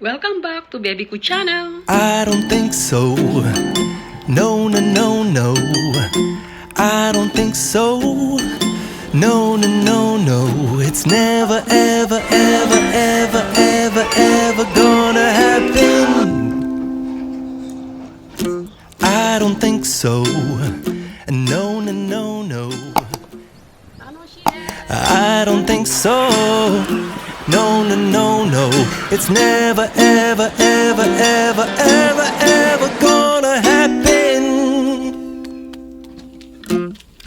Welcome back to Baby Ko channel. I don't think so. No, no, no, no. I don't think so. No, no, no, no. It's never, ever, ever, ever, ever, ever gonna happen. I don't think so. No, no, no, no. I don't think so. No, no, no, no. It's never, ever, ever, ever, ever, ever gonna happen.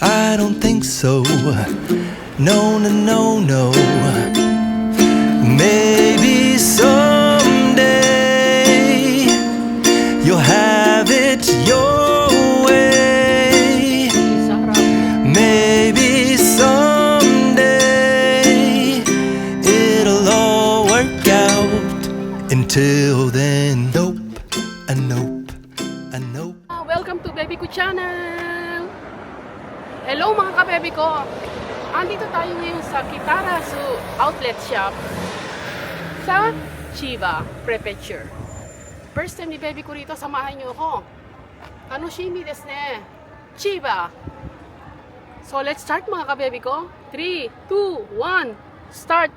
I don't think so. No, no, no, no. Maybe someday you'll have it your way. Maybe someday it'll all work out. Until then, nope, a nope, a nope. Welcome to Baby Ko channel. Hello mga ka-baby ko. Andito tayo ngayon sa Kitarasu Outlet Shop sa Chiba Prefecture. First time ni baby ko rito, samahan niyo ako. Tanoshimi desu ne. Chiba. So let's start mga ka-baby ko. 3, 2, 1, start.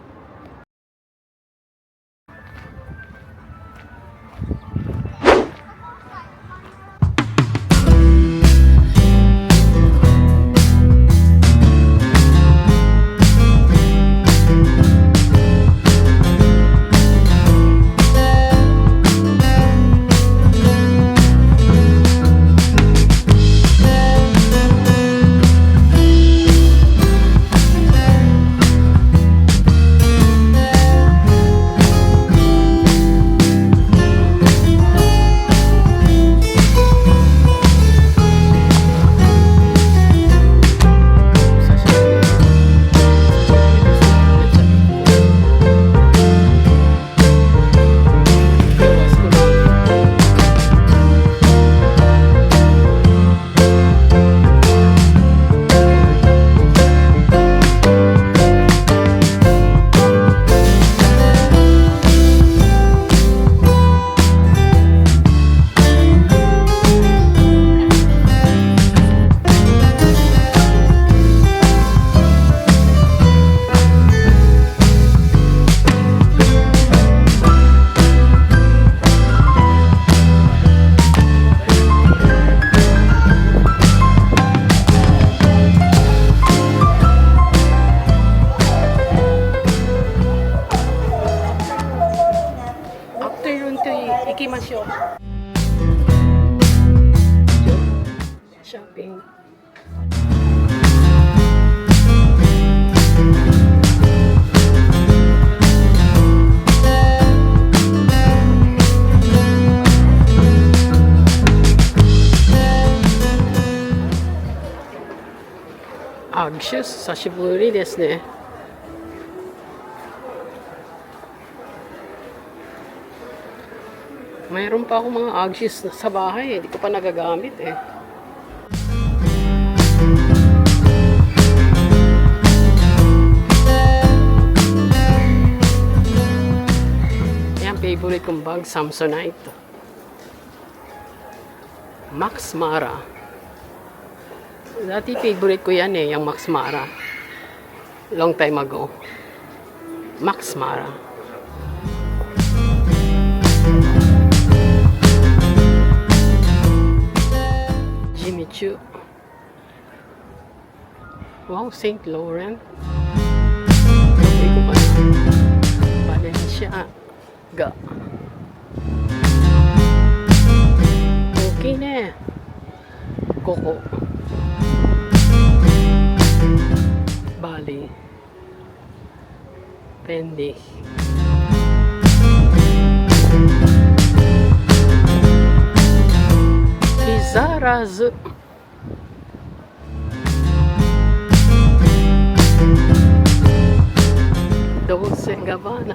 Ikimashou. Shopping. Agshus, sashiburi desu ne. Mayroon pa ako mga Agshis sa bahay, hindi ko pa nagagamit eh. Yan, favorite kong bag, Samsonite. Max Mara. Dati favorite ko yan eh, yung Max Mara. Long time ago. Max Mara. Wow, St. Laurent. Sabi ko pa na. Balenciaga. Okay na. Coco. Bali. Fendi. Kizarazu. Dolce & Gabbana.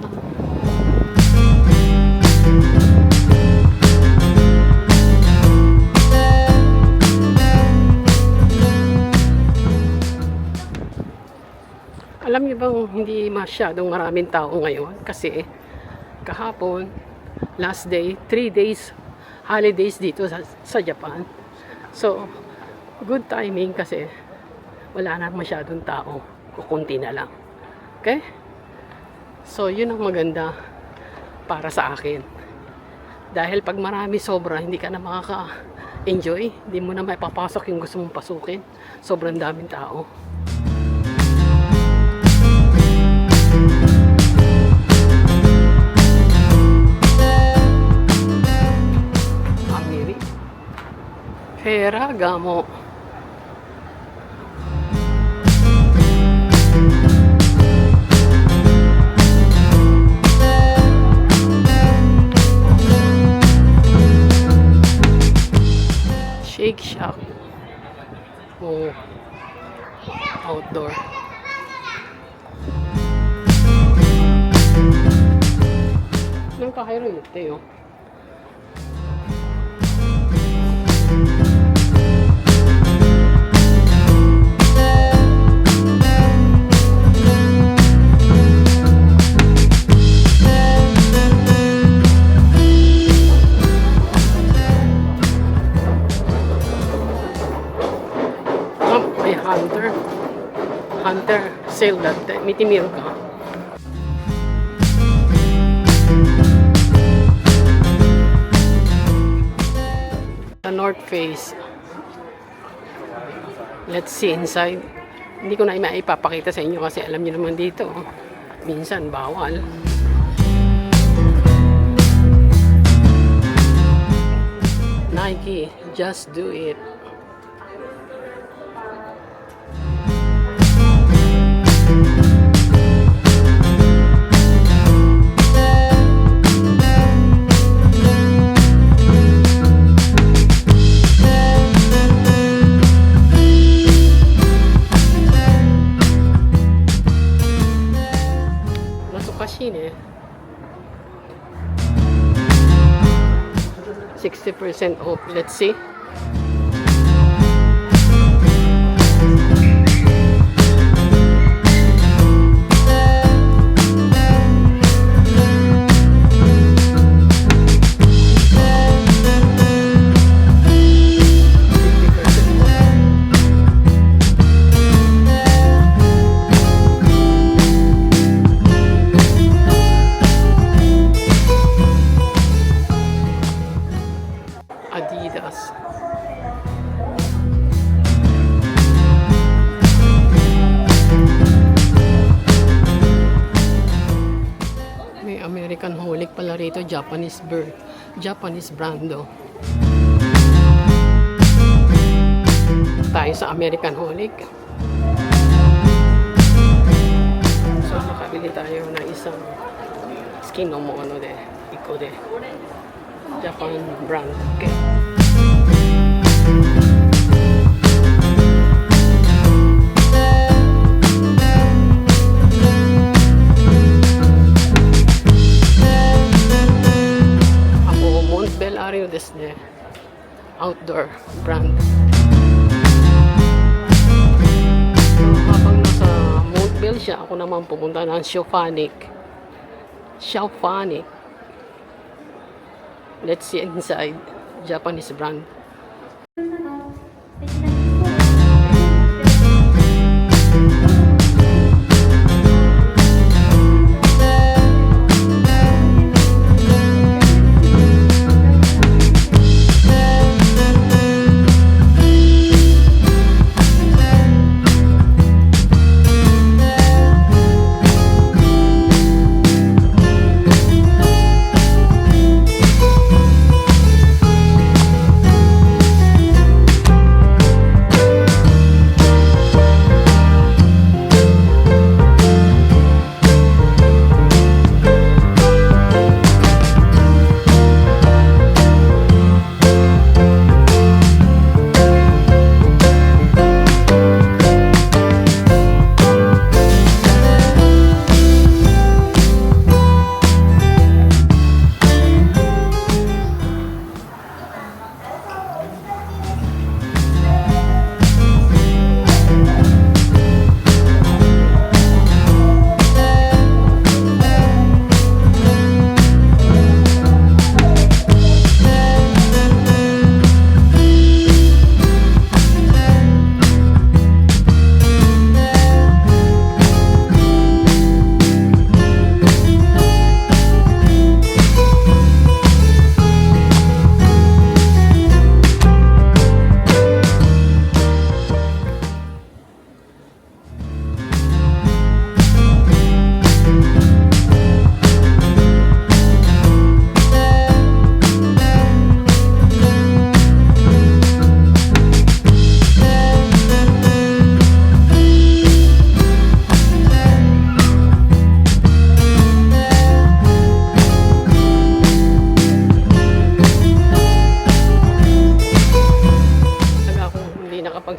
Alam niyo bang hindi masyadong maraming tao ngayon kasi kahapon last day, 3 days holidays dito sa Japan. So, good timing kasi wala na masyadong tao. Kukunti na lang. Okay? So, yun ang maganda para sa akin. Dahil pag marami sobra, hindi ka na makaka-enjoy. Hindi mo na maipapasok yung gusto mong pasukin. Sobrang daming tao. Amiri. Ferragamo. Shake Shack. Oh. Outdoor. Nang kahiro yun, Teo. Hunter sale dati. Mitimiro ka. The North Face. Let's see inside. Hindi ko na maipapakita sa inyo kasi alam niyo naman dito. Minsan bawal. Nike, just do it. Eh. 60% off. Let's see. Adidas. May American Holic pala rito, Japanese brando. Tayo sa American Holic. So nakabili tayo ng isang skin no mo ano de, iko de. Japan brand. Okay. Ako Montbello desne. Outdoor brand. So, habang nasa Montbello siya, ako naman pumunta ng Shophonic. Let's see inside. Japanese brand.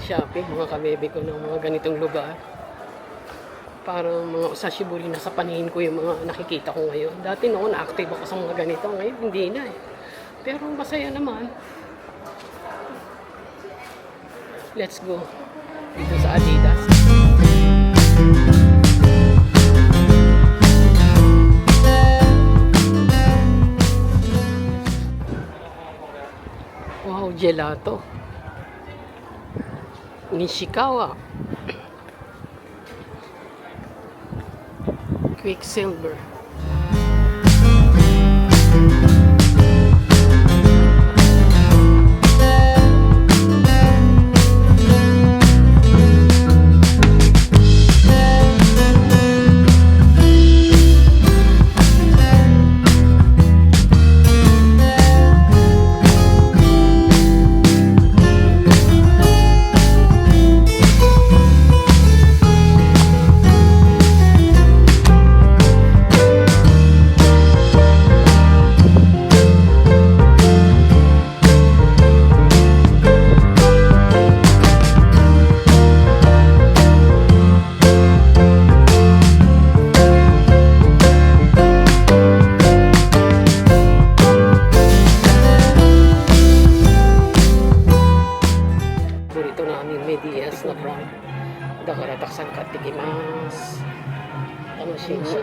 mag-shopping mga kabebe ko ng mga ganitong lugar. Parang mga usashiburi na sa paningin ko yung mga nakikita ko ngayon. Dati noon na-active ako sa mga ganito, ngayon hindi na eh. Pero masaya naman. Let's go dito sa Adidas. Wow, gelato. Nishikawa. Quicksilver. Medias na brand. Dakara taksan ka tikimas. Tanoshimasu.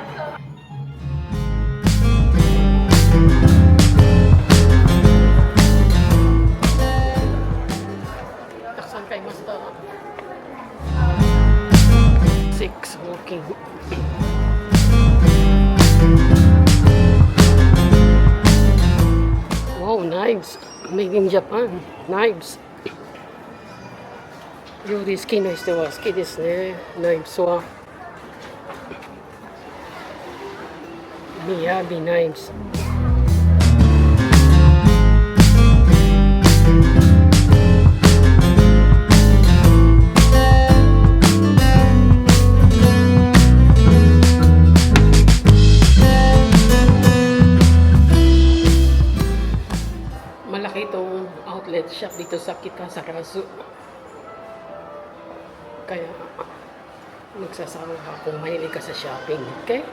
Taksan kay Masta. 6 walking. Wow, knives. Made in Japan. Knives. 料理好きな人は好きですね。ナイフスは。ミヤビナイフス。Malaki itong outlet shop dito sa Kitasarasu. Kaya magsasawa ka kung mahilig ka sa shopping, okay?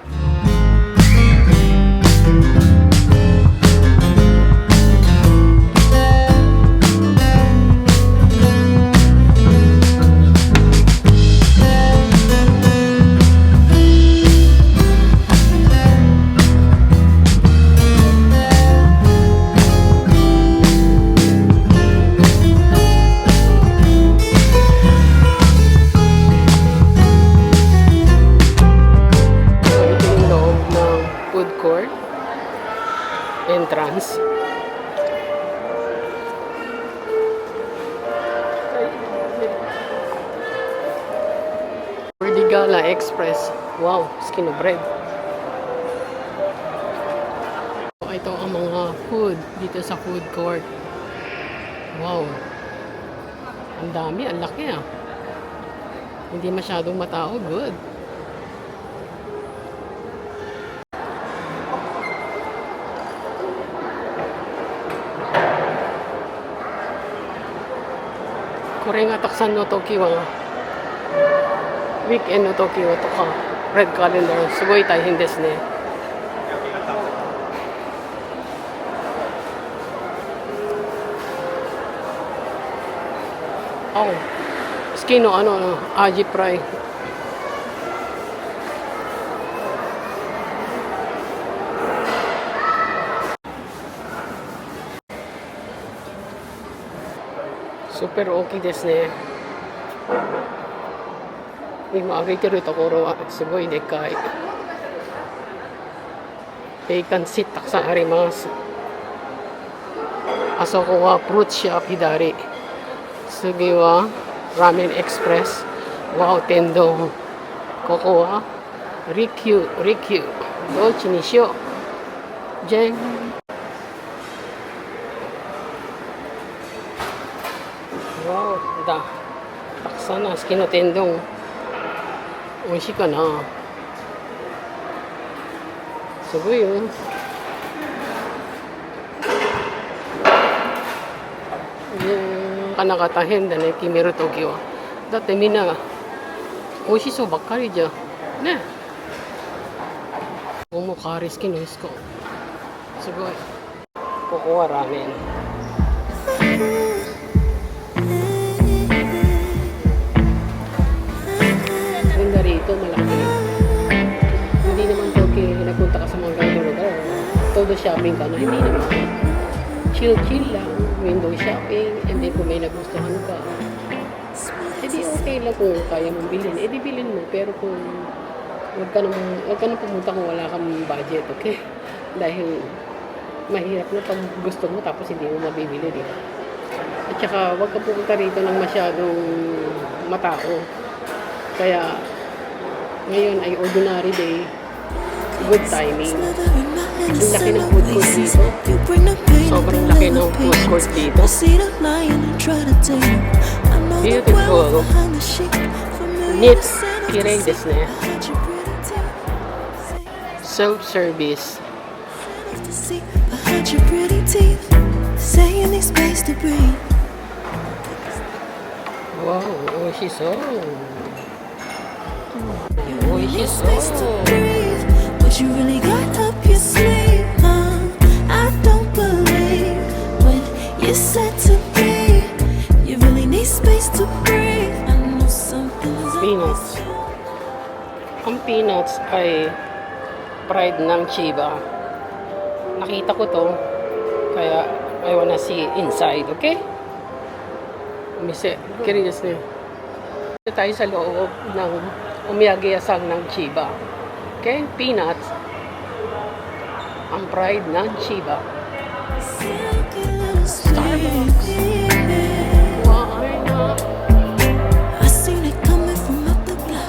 Entrance. Verdigala Express. Wow, skin of bread. Ito ang mga food dito sa food court. Wow. Ang dami, ang laki ah. Hindi masyadong matao. Good. Kore nga taksan no Toki wa weekend no Toki wa to ka red calendar sugoi taihen desu ne. Oh, skin no ano no aji fry. Super okay desu ne. Ima歩いてるところはすごいでかい。ベーカンシッたくさんあります。あそこはフルーツショップ左。次はラーメンエクスプレス。ワオ天丼。ここはリキュー。どっちにしよう。じゃん。Wow, da. Taksa na, skin no tendong. Oishi ka na. Sugoi yo. かなか大変だね、決めるときは。だってみんな美味しそうばっかりじゃん。ね。ここもカーリ好きのイスコ。すごい。ここはラーメン。Ganda rito, malaki. Hindi naman to napunta ka sa mga ganito lugar. Todo shopping ka na, hindi naman. Chill-chill lang, window shopping, and then kung may nagustuhan ka, edi okay lang kung kaya mong bilhin. Edi bilhin mo, pero kung huwag ka nang pumunta kung wala kang budget, okay? Dahil mahirap na pag gusto mo tapos hindi mo mabibili, di ba? At saka huwag ka pumunta rito ng masyadong matao. Kaya ngayon ay ordinary day, good timing. Ang laki ng food court dito. Sobrang laki ng food court dito. Beautiful. Neat. Kirei desu ne. Self-service. Wow, oishisou. What you really got up your sleeve, huh? I don't believe what you said to me. You really need space to breathe. I know something's Peanuts. Ang peanuts ay pride ng Chiba. Nakita ko to, kaya I wanna see inside, okay? Mise, curious na. Ito tayo sa loob ng umiyagi-yasang ng Chiba. Okay? Peanuts. Ang pride ng Chiba. Starbucks. Why not? I seen it coming from up the block.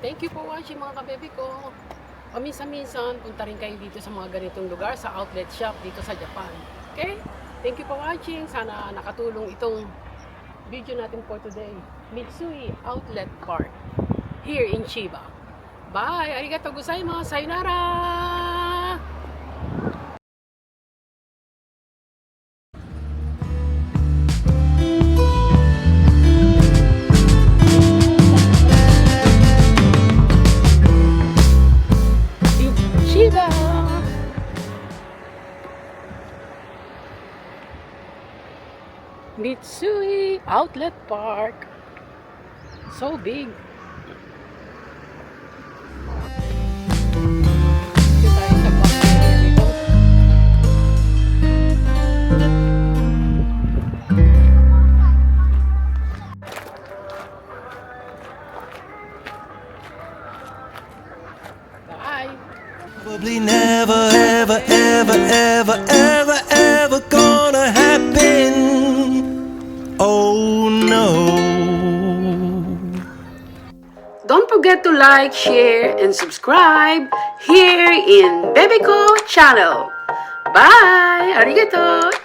Thank you for watching mga kabebe ko. Paminsan-minsan, punta rin kayo dito sa mga ganitong lugar, sa outlet shop dito sa Japan. Okay? Thank you for watching. Sana nakatulong itong video natin for today. Mitsui Outlet Park here in Chiba. Bye! Arigatou gozaimasu! Sayonara! Mitsui Outlet Park. So big. Dito tayo sa bus area dito. Bye. Probably never, ever, ever, ever, ever, ever gonna happen. Oh no. Don't forget to like, share, and subscribe here in Baby Ko channel. Bye! Arigato!